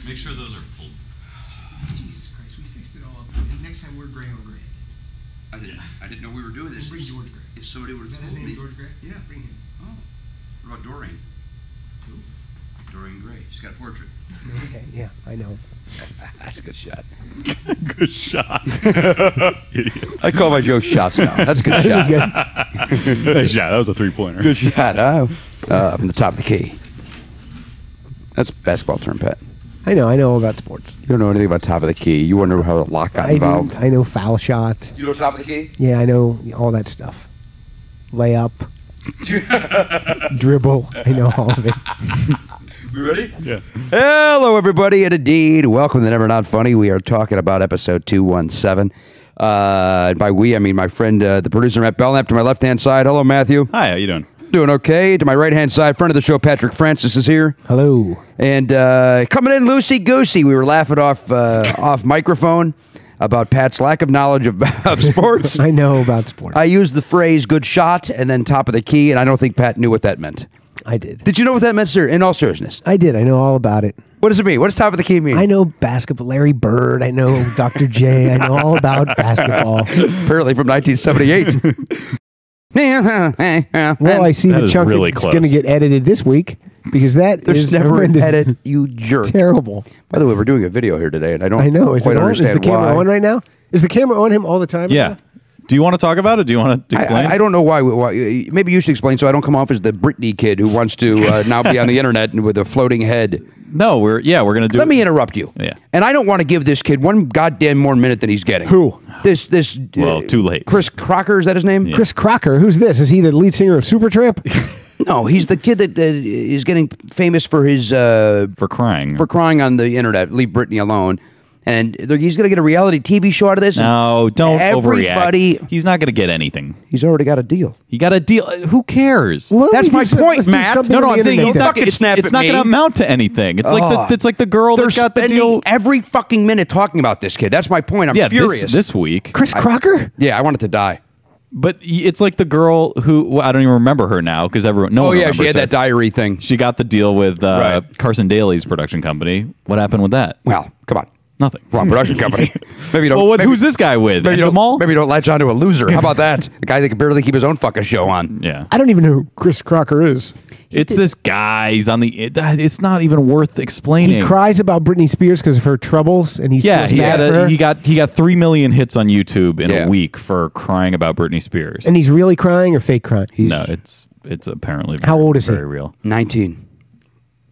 Make sure those are full. Jesus Christ, we fixed it all up. Next time we're gray on gray. I didn't know we were doing this. Bring George Gray. If somebody would have told me. Is that his name, George Gray? Yeah. Bring him. Oh. What about Doreen? Who? Doreen Gray. She's got a portrait. Okay, yeah, I know. That's a good shot. Good shot. I call my jokes shots now. That's a good shot. Nice shot. That was a three-pointer. Good shot, huh? From the top of the key. That's a basketball term, Pat. I know all about sports. You don't know anything about top of the key. You wonder how a lock got involved. I know foul shot. You know top of the key? Yeah, I know all that stuff. Layup. Dribble. I know all of it. You ready? Yeah. Hello, everybody, and indeed, welcome to Never Not Funny. We are talking about episode 217. By we, I mean my friend, the producer, Matt Belknap, to my left-hand side. Hello, Matthew. Hi, how you doing? Doing okay. To my right-hand side, friend of the show, Patrick Francis is here. Hello. And coming in loosey-goosey, we were laughing off microphone about Pat's lack of knowledge of sports. I know about sports. I used the phrase good shot and then top of the key, and I don't think Pat knew what that meant. I did. Did you know what that meant, sir, in all seriousness? I did. I know all about it. What does it mean? What does top of the key mean? I know basketball. Larry Bird. I know Dr. J. I know all about basketball. Apparently from 1978. Well, I see That the is chunk really that's going to get edited this week because There's is never an horrendous. edit, you jerk. Terrible. By the way, we're doing a video here today, and I know. Is quite it on? understand Is the camera why. on right now? Is the camera on him all the time? Yeah. Do you want to talk about it? Do you want to explain? I don't know why. Maybe you should explain so I don't come off as the Britney kid who wants to now be on the internet and with a floating head. No, we're going to do Let me interrupt you. Yeah. And I don't want to give this kid one goddamn more minute than he's getting. Who? This. Well, too late. Chris Crocker, is that his name? Yeah. Chris Crocker. Who's this? Is he the lead singer of Supertramp? No, he's the kid that is getting famous for his for crying. for crying on the internet. Leave Britney alone. And he's going to get a reality TV show out of this. No, don't Everybody, overreact. He's not going to get anything. He's already got a deal. He got a deal. Who cares? Well, That's my let's do point, something Matt. on No, the I'm saying internet. he's not. Fucking snap It's at not me. going to amount to anything. It's like the girl They're that got the spending deal. every fucking minute talking about this kid. That's my point. I'm furious. this week. Chris Crocker? Yeah, I want it to die. But it's like the girl who I don't even remember her now because no one Oh yeah, remembers she had her. that diary thing. She got the deal with Right. Carson Daly's production company. What happened with that? Well, come on. Nothing. Wrong production company. Maybe you don't. Well, maybe, who's this guy with? Maybe you Endemol? don't latch onto a loser. How about that? A guy that can barely keep his own fucking show on. Yeah. I don't even know who Chris Crocker is. It's this guy. He's on the. It's not even worth explaining. He cries about Britney Spears because of her troubles, and he's Yeah, mad for her. he got 3 million hits on YouTube in Yeah. a week for crying about Britney Spears. And he's really crying or fake crying? No, it's apparently How old is he? very real. 19.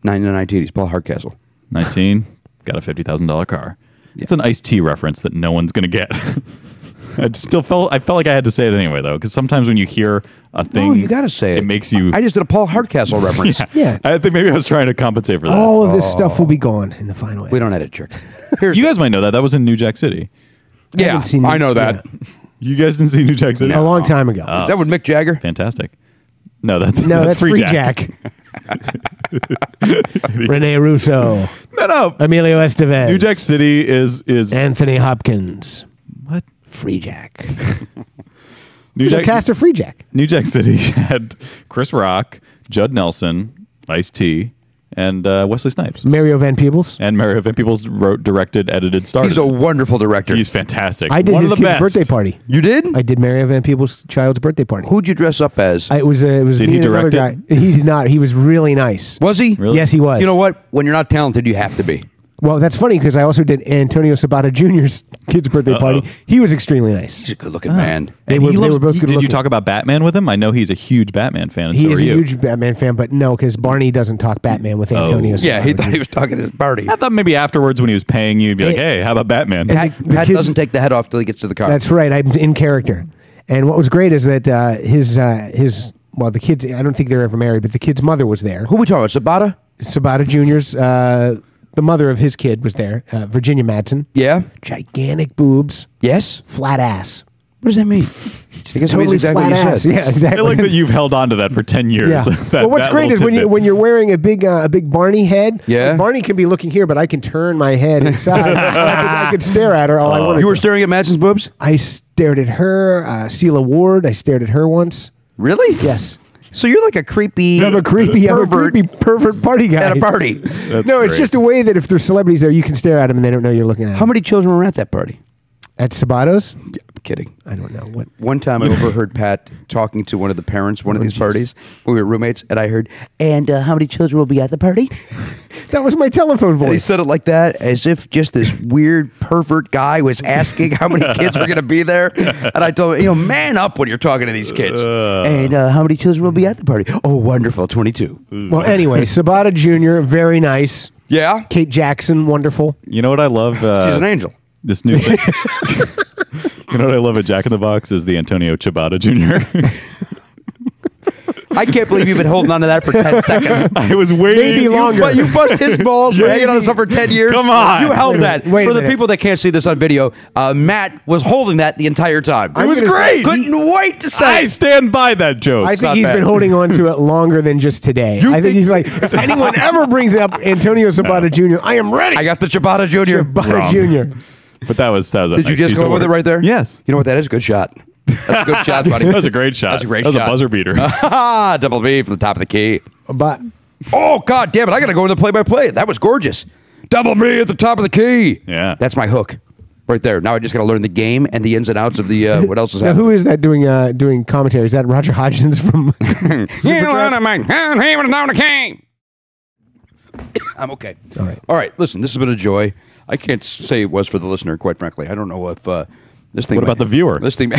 19. He's Paul Hardcastle. 19, got a $50,000 car. It's an Ice-T reference that no one's gonna get. I felt like I had to say it anyway though, because sometimes when you hear a thing, No, you got to say it. It makes you. I just did a Paul Hardcastle reference. Yeah. I think maybe I was trying to compensate for that. All of this stuff will be gone in the final. We don't edit, trick. You guys might know that. That was in New Jack City. Yeah, haven't seen I it. know that. Yeah. You guys didn't see New Jack City? A long time ago. Is that with Mick Jagger? Fantastic. No, that's Free Jack. Rene Russo. No. Emilio Estevez. New Jack City is Anthony Hopkins. what? Free Jack. New He's the Jack, cast of Free Jack. New Jack City had Chris Rock, Judd Nelson, Ice-T, and Wesley Snipes. Mario Van Peebles. And Mario Van Peebles wrote, directed, edited, starred. He's a wonderful director. He's fantastic. I did One his of the kid's best. birthday party. You did? I did Mario Van Peebles' child's birthday party. Who'd you dress up as? It was Did me he and another direct guy. He did not. He was really nice. Was he? Really? Yes, he was. You know what? When you're not talented, you have to be. Well, that's funny because I also did Antonio Sabata Jr.'s kid's birthday party. He was extremely nice. He's a good-looking man. They And were, he they loves, were both good did you looking. talk about Batman with him? I know he's a huge Batman fan, and He so is are a you. huge Batman fan, but no, because Barney doesn't talk Batman with Antonio Sabata. Yeah, he thought he was talking to his party. I thought maybe afterwards when he was paying you, you'd be like, hey, how about Batman? Pat the kids- doesn't take the head off till he gets to the car. That's right. I'm in character. And what was great is that the kids, I don't think they were ever married, but the kid's mother was there. Who we talking about? Sabata? Sabata Jr.'s, the mother of his kid was there, Virginia Madsen. Yeah. Gigantic boobs, Yes. flat ass. What does that mean? I guess it means Totally exactly flat what you ass. said. Yeah, I exactly. like that you've held on to that for 10 years. Yeah. That- well, what's that great little is tidbit. when you're wearing a big Barney head. Yeah. like Barney can be looking here, but I can turn my head inside. I could stare at her all I wanted. You were to. staring at Madsen's boobs? I stared at her. Celia Ward. I stared at her once. Really? Yes. So you're like a creepy, I'm a creepy pervert party guy at a party. That's No, it's great. just a way that if there's celebrities there, you can stare at them and they don't know you're looking at them. How many children were at that party? At Sabato's? I'm kidding. I don't know what. One time I overheard Pat talking to one of the parents, one of these parties. We were roommates, and I heard, and how many children will be at the party? That was my telephone And he voice. said it like that, as if just this weird pervert guy was asking how many kids were going to be there. And I told him, man up when you're talking to these kids. And how many children will be at the party? Oh, wonderful, 22. Well, anyway, Sabata Jr., very nice. Yeah? Kate Jackson, wonderful. You know what I love? She's an angel. This new thing. You know what I love at Jack in the Box is the Antonio Ciabatta Jr. I can't believe you've been holding on to that for 10 seconds. I was waiting. Maybe longer. But you bust his balls for hanging on to something for 10 years. Come on. You held that. Wait a For the minute. people that can't see this on video, Matt was holding that the entire time. I'm It was gonna say- great. Couldn't wait to say I it. stand by that joke. I think not he's bad. been holding on to it longer than just today. I think he's like, if anyone ever brings up Antonio Sabata Jr., I am ready. I got the Ciabatta Jr. Sabata Wrong. Jr. But that was a Did you nice just piece go of with it work. right there? Yes. You know what that is? Good shot. That's a good shot, buddy. That was a great shot. That's a great That was shot. a buzzer beater. Double B from the top of the key. But Oh, God damn it. I got to go into play-by-play. That was gorgeous. Double B at the top of the key. Yeah. That's my hook right there. Now I just got to learn the game and the ins and outs of the what else is now, happening. who is that doing commentary? Is that Roger Hodgins from? I'm okay. All right. All right. Listen, this has been a joy. I can't say it was for the listener, quite frankly. I don't know if this thing. What about the viewer? This thing.